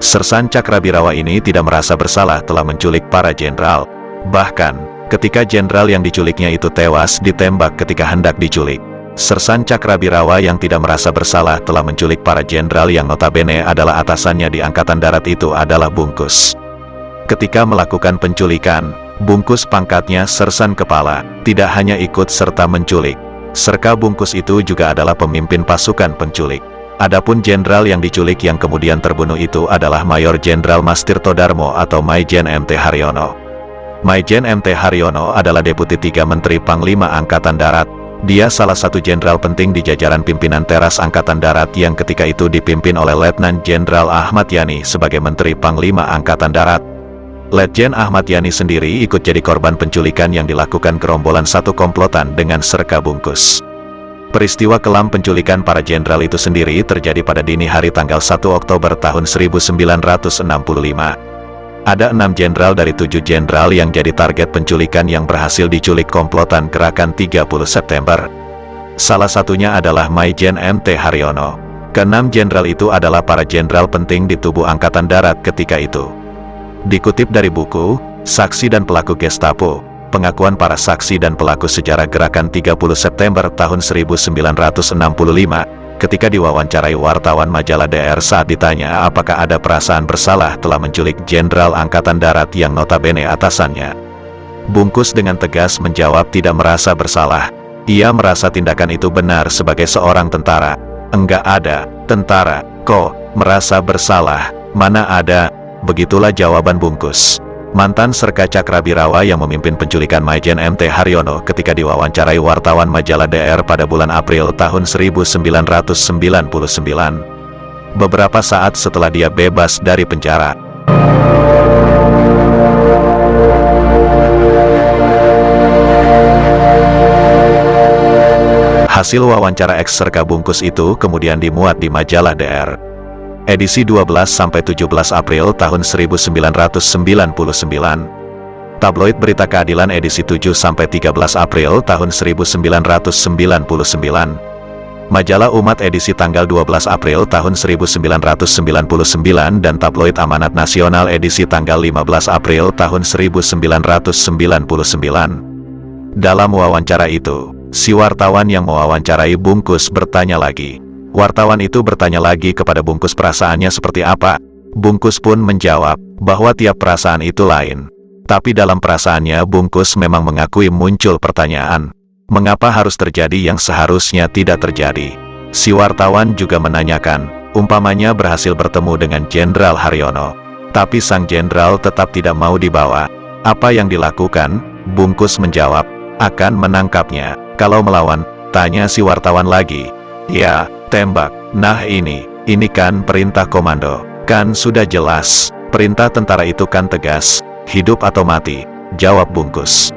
Sersan Cakrabirawa ini tidak merasa bersalah telah menculik para jenderal. Bahkan, ketika jenderal yang diculiknya itu tewas ditembak ketika hendak diculik, Sersan Cakrabirawa yang tidak merasa bersalah telah menculik para jenderal yang notabene adalah atasannya di Angkatan Darat itu adalah Bungkus. Ketika melakukan penculikan, Bungkus pangkatnya Sersan Kepala, tidak hanya ikut serta menculik. Serka Bungkus itu juga adalah pemimpin pasukan penculik. Adapun jenderal yang diculik yang kemudian terbunuh itu adalah Mayor Jenderal Mastirto Darmo atau Maijen MT Haryono. Maijen MT Haryono adalah Deputi 3 Menteri Panglima Angkatan Darat. Dia salah satu jenderal penting di jajaran pimpinan teras Angkatan Darat yang ketika itu dipimpin oleh Letnan Jenderal Ahmad Yani sebagai Menteri Panglima Angkatan Darat. Letjen Ahmad Yani sendiri ikut jadi korban penculikan yang dilakukan gerombolan satu komplotan dengan serka Bungkus. Peristiwa kelam penculikan para jenderal itu sendiri terjadi pada dini hari tanggal 1 Oktober tahun 1965. Ada 6 jenderal dari 7 jenderal yang jadi target penculikan yang berhasil diculik komplotan Gerakan 30 September. Salah satunya adalah Maijen MT Haryono. Ke-6 jenderal itu adalah para jenderal penting di tubuh Angkatan Darat ketika itu. Dikutip dari buku, Saksi dan Pelaku Gestapo, pengakuan para saksi dan pelaku sejarah Gerakan 30 September tahun 1965, ketika diwawancarai wartawan majalah DR saat ditanya apakah ada perasaan bersalah telah menculik Jenderal Angkatan Darat yang notabene atasannya. Bungkus dengan tegas menjawab tidak merasa bersalah. Ia merasa tindakan itu benar sebagai seorang tentara. Enggak ada, tentara, kok merasa bersalah, mana ada. Begitulah jawaban Bungkus. Mantan Serka Cakrabirawa yang memimpin penculikan Maijen MT Haryono ketika diwawancarai wartawan majalah DR pada bulan April tahun 1999. Beberapa saat setelah dia bebas dari penjara. Hasil wawancara eks-Serka Bungkus itu kemudian dimuat di majalah DR. Edisi 12-17 April tahun 1999. Tabloid Berita Keadilan edisi 7-13 April tahun 1999. Majalah Umat edisi tanggal 12 April tahun 1999 dan Tabloid Amanat Nasional edisi tanggal 15 April tahun 1999. Dalam wawancara itu, si wartawan yang mewawancarai Bungkus bertanya lagi. Wartawan itu bertanya lagi kepada Bungkus perasaannya seperti apa. Bungkus pun menjawab bahwa tiap perasaan itu lain. Tapi dalam perasaannya Bungkus memang mengakui muncul pertanyaan, mengapa harus terjadi yang seharusnya tidak terjadi. Si wartawan juga menanyakan, umpamanya berhasil bertemu dengan Jenderal Haryono, tapi sang jenderal tetap tidak mau dibawa. Apa yang dilakukan? Bungkus menjawab, akan menangkapnya. Kalau melawan, tanya si wartawan lagi. Ya, tembak. Nah ini kan perintah komando. Kan sudah jelas, perintah tentara itu kan tegas, hidup atau mati, jawab Bungkus.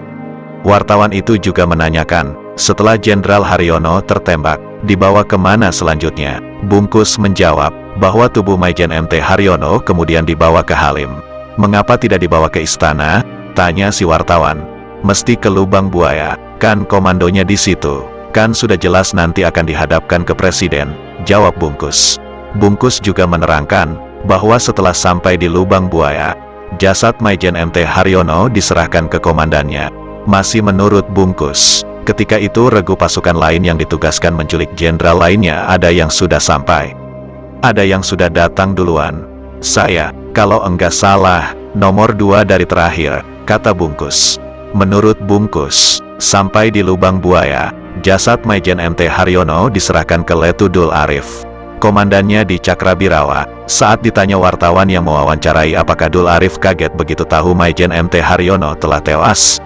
Wartawan itu juga menanyakan, setelah Jenderal Haryono tertembak, dibawa kemana selanjutnya? Bungkus menjawab, bahwa tubuh Maijen MT Haryono kemudian dibawa ke Halim. Mengapa tidak dibawa ke istana? Tanya si wartawan. Mesti ke Lubang Buaya, kan komandonya di situ. Kan sudah jelas nanti akan dihadapkan ke presiden, jawab Bungkus. Bungkus juga menerangkan, bahwa setelah sampai di Lubang Buaya, jasad Maijen MT Haryono diserahkan ke komandannya. Masih menurut Bungkus, ketika itu regu pasukan lain yang ditugaskan menculik jenderal lainnya ada yang sudah sampai. Ada yang sudah datang duluan. Saya, kalau enggak salah, nomor 2 dari terakhir, kata Bungkus. Menurut Bungkus, sampai di Lubang Buaya, jasad Maijen MT Haryono diserahkan ke Letu Dul Arif, komandannya di Cakrabirawa. Saat ditanya wartawan yang mewawancarai apakah Dul Arif kaget begitu tahu Maijen MT Haryono telah tewas,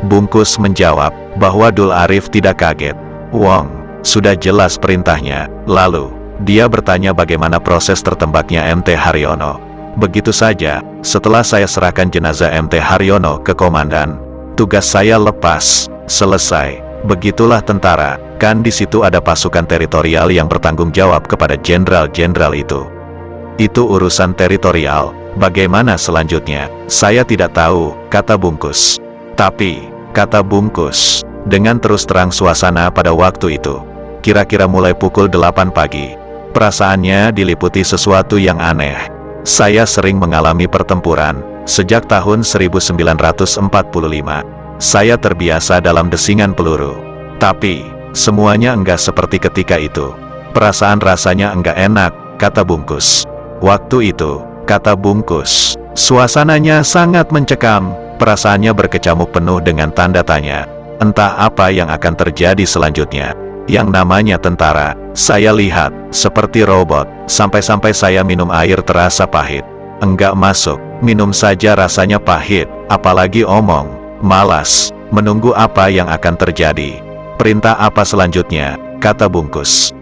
Bungkus menjawab bahwa Dul Arif tidak kaget. Wong, sudah jelas perintahnya. Lalu, dia bertanya bagaimana proses tertembaknya MT Haryono. Begitu saja, setelah saya serahkan jenazah MT Haryono ke komandan, tugas saya lepas, selesai. Begitulah tentara, kan di situ ada pasukan teritorial yang bertanggung jawab kepada jenderal-jenderal itu. Itu urusan teritorial, bagaimana selanjutnya? Saya tidak tahu, kata Bungkus. Tapi, kata Bungkus, dengan terus terang suasana pada waktu itu, kira-kira mulai pukul 8 pagi, perasaannya diliputi sesuatu yang aneh. Saya sering mengalami pertempuran. Sejak tahun 1945, saya terbiasa dalam desingan peluru. Tapi, semuanya enggak seperti ketika itu. Perasaan rasanya enggak enak, kata bungkus. Waktu itu, kata bungkus, suasananya sangat mencekam, perasaannya berkecamuk penuh dengan tanda tanya. Entah apa yang akan terjadi selanjutnya. Yang namanya tentara, saya lihat, seperti robot, sampai-sampai saya minum air terasa pahit. Enggak masuk, minum saja rasanya pahit, apalagi omong, malas, menunggu apa yang akan terjadi. Perintah apa selanjutnya, kata bungkus.